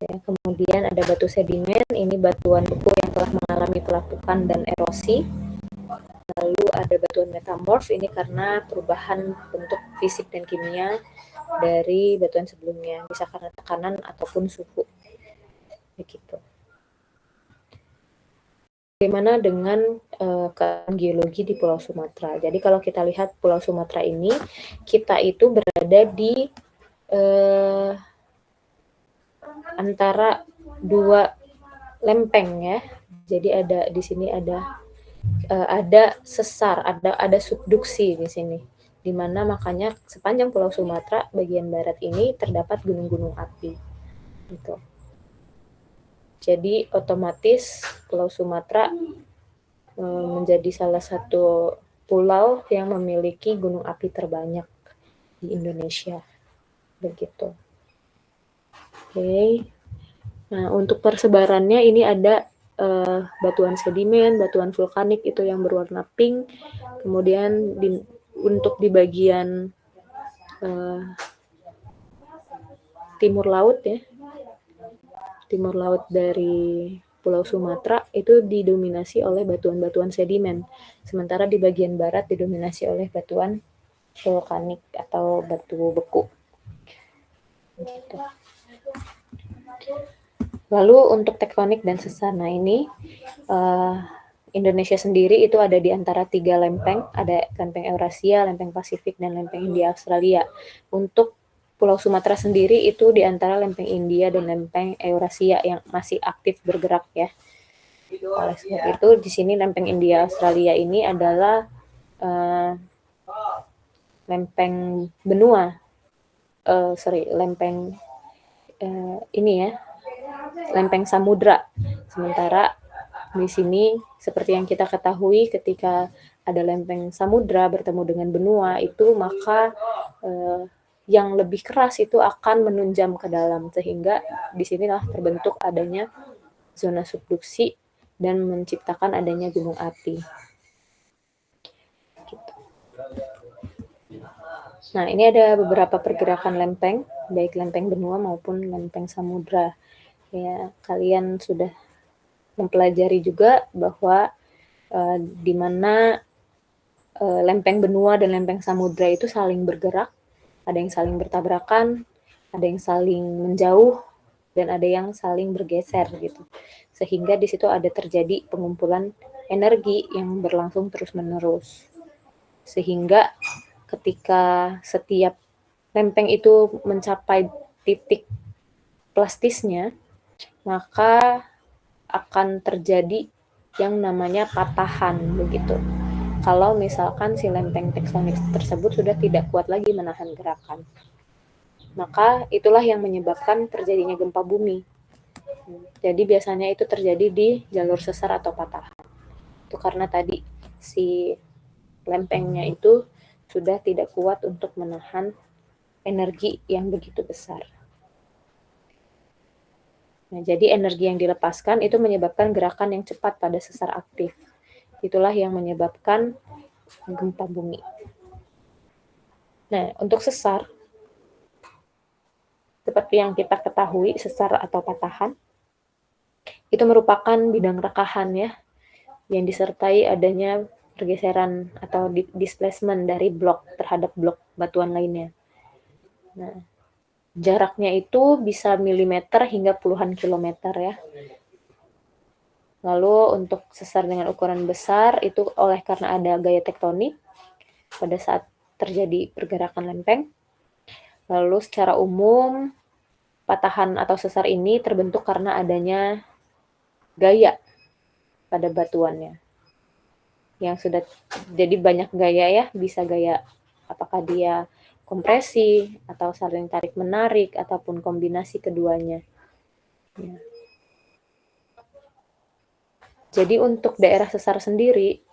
Ya. Kemudian ada batu sedimen, ini batuan beku yang telah mengalami pelapukan dan erosi. Lalu ada batuan metamorf, ini karena perubahan bentuk fisik dan kimia dari batuan sebelumnya, bisa karena tekanan ataupun suhu. Begitu. Bagaimana dengan keadaan geologi di Pulau Sumatera? Jadi kalau kita lihat Pulau Sumatera ini, kita itu berada di antara dua lempeng ya. Jadi ada di sini ada sesar, ada subduksi di sini, di mana makanya sepanjang Pulau Sumatera bagian barat ini terdapat gunung-gunung api. Gitu. Jadi otomatis Pulau Sumatera menjadi salah satu pulau yang memiliki gunung api terbanyak di Indonesia. Begitu. Oke. Nah, untuk persebarannya ini ada batuan sedimen, batuan vulkanik itu yang berwarna pink. Kemudian untuk di bagian timur laut ya, timur laut dari Pulau Sumatera itu didominasi oleh batuan-batuan sedimen, sementara di bagian barat didominasi oleh batuan vulkanik atau batu beku. Gitu. Lalu untuk tektonik dan sesar, nah ini Indonesia sendiri itu ada di antara 3 lempeng, ada lempeng Eurasia, lempeng Pasifik, dan lempeng India Australia. Untuk Pulau Sumatera sendiri itu di antara lempeng India dan lempeng Eurasia yang masih aktif bergerak ya. Oleh sebab itu di sini lempeng India Australia ini adalah lempeng benua, lempeng ini ya, lempeng samudra. Sementara di sini seperti yang kita ketahui ketika ada lempeng samudra bertemu dengan benua itu maka yang lebih keras itu akan menunjam ke dalam, sehingga disinilah terbentuk adanya zona subduksi dan menciptakan adanya gunung api. Gitu. Nah, ini ada beberapa pergerakan lempeng, baik lempeng benua maupun lempeng samudra. Ya, kalian sudah mempelajari juga bahwa di mana lempeng benua dan lempeng samudra itu saling bergerak, ada yang saling bertabrakan, ada yang saling menjauh, dan ada yang saling bergeser gitu. Sehingga di situ ada terjadi pengumpulan energi yang berlangsung terus-menerus. Sehingga ketika setiap lempeng itu mencapai titik plastisnya, maka akan terjadi yang namanya patahan begitu. Kalau misalkan si lempeng tektonik tersebut sudah tidak kuat lagi menahan gerakan, maka itulah yang menyebabkan terjadinya gempa bumi. Jadi biasanya itu terjadi di jalur sesar atau patahan. Itu karena tadi si lempengnya itu sudah tidak kuat untuk menahan energi yang begitu besar. Nah, jadi energi yang dilepaskan itu menyebabkan gerakan yang cepat pada sesar aktif. Itulah yang menyebabkan gempa bumi. Nah, untuk sesar, seperti yang kita ketahui, sesar atau patahan, itu merupakan bidang rekahan ya, yang disertai adanya pergeseran atau displacement dari blok terhadap blok batuan lainnya. Nah, jaraknya itu bisa milimeter hingga puluhan kilometer ya. Lalu untuk sesar dengan ukuran besar itu karena ada gaya tektonik pada saat terjadi pergerakan lempeng. Lalu secara umum patahan atau sesar ini terbentuk karena adanya gaya pada batuannya. Yang sudah jadi banyak gaya ya, bisa gaya apakah dia kompresi atau saling tarik menarik ataupun kombinasi keduanya. Ya. Jadi untuk daerah sesar sendiri,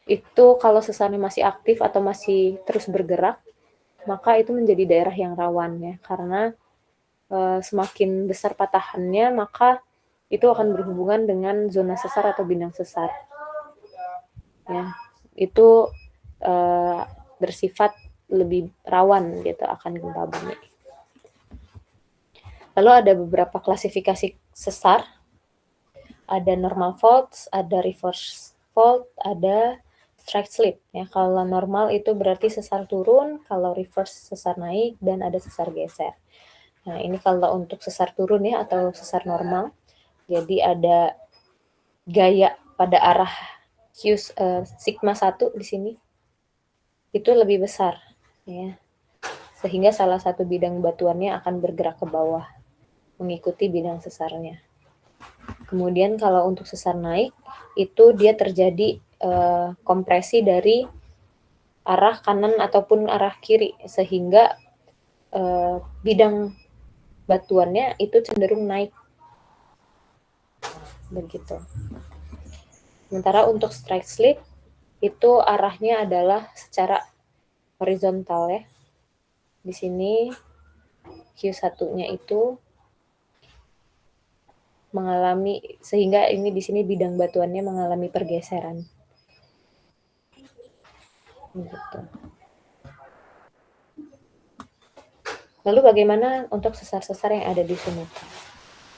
itu kalau sesarnya masih aktif atau masih terus bergerak, maka itu menjadi daerah yang rawan ya, karena semakin besar patahannya, maka itu akan berhubungan dengan zona sesar atau bidang sesar. Ya, itu bersifat lebih rawan gitu akan gempa bumi. Lalu ada beberapa klasifikasi sesar, ada normal faults, ada reverse fault, ada strike slip. Ya, kalau normal itu berarti sesar turun, kalau reverse sesar naik, dan ada sesar geser. Nah, ini kalau untuk sesar turun ya, atau sesar normal. Jadi ada gaya pada arah sigma 1 di sini itu lebih besar, ya. Sehingga salah satu bidang batuannya akan bergerak ke bawah, mengikuti bidang sesarnya. Kemudian kalau untuk sesar naik, itu dia terjadi kompresi dari arah kanan ataupun arah kiri, sehingga bidang batuannya itu cenderung naik. Begitu. Sementara untuk strike slip, itu arahnya adalah secara horizontal ya. Di sini Q1-nya itu mengalami, sehingga ini di sini bidang batuannya mengalami pergeseran. Gitu. Lalu bagaimana untuk sesar-sesar yang ada di Sumatera?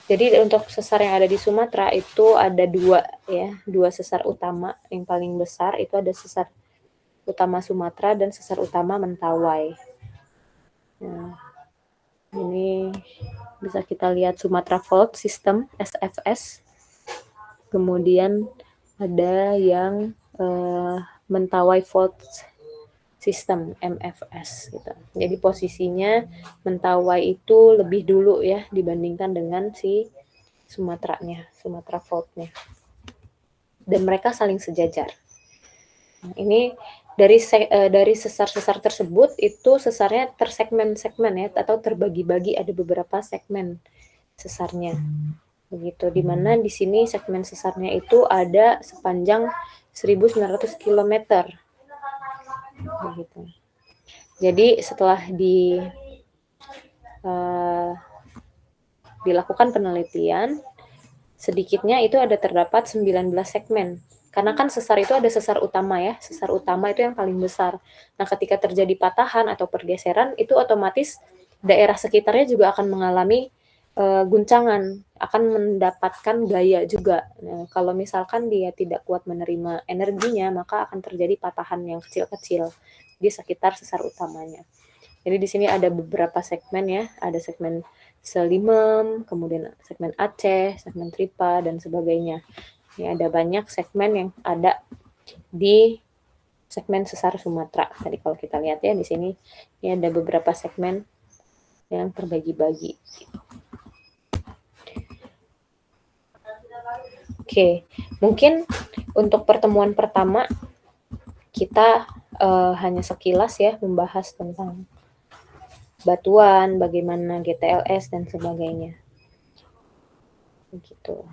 Jadi untuk sesar yang ada di Sumatera itu ada dua sesar utama yang paling besar, itu ada sesar utama Sumatera dan sesar utama Mentawai. Nah, ini bisa kita lihat Sumatra Fault System SFS. Kemudian ada yang Mentawai Fault System MFS gitu. Jadi posisinya Mentawai itu lebih dulu ya dibandingkan dengan si Sumateranya, Sumatra Fault-nya. Dan mereka saling sejajar. Nah, ini dari sesar-sesar tersebut itu sesarnya tersegmen-segmen ya, atau terbagi-bagi, ada beberapa segmen sesarnya. Begitu, di mana di sini segmen sesarnya itu ada sepanjang 1.900 km. Begitu. Jadi setelah dilakukan penelitian, sedikitnya itu ada terdapat 19 segmen. Karena kan sesar itu ada sesar utama ya, sesar utama itu yang paling besar. Nah, ketika terjadi patahan atau pergeseran, itu otomatis daerah sekitarnya juga akan mengalami guncangan, akan mendapatkan gaya juga. Nah, kalau misalkan dia tidak kuat menerima energinya, maka akan terjadi patahan yang kecil-kecil di sekitar sesar utamanya. Jadi di sini ada beberapa segmen ya, ada segmen Selimem, kemudian segmen Aceh, segmen Tripa, dan sebagainya. Ini ada banyak segmen yang ada di segmen sesar Sumatera. Tadi kalau kita lihat ya di sini, ini ada beberapa segmen yang terbagi-bagi. Oke, mungkin untuk pertemuan pertama kita hanya sekilas ya membahas tentang batuan, bagaimana GTLS dan sebagainya. Begitu.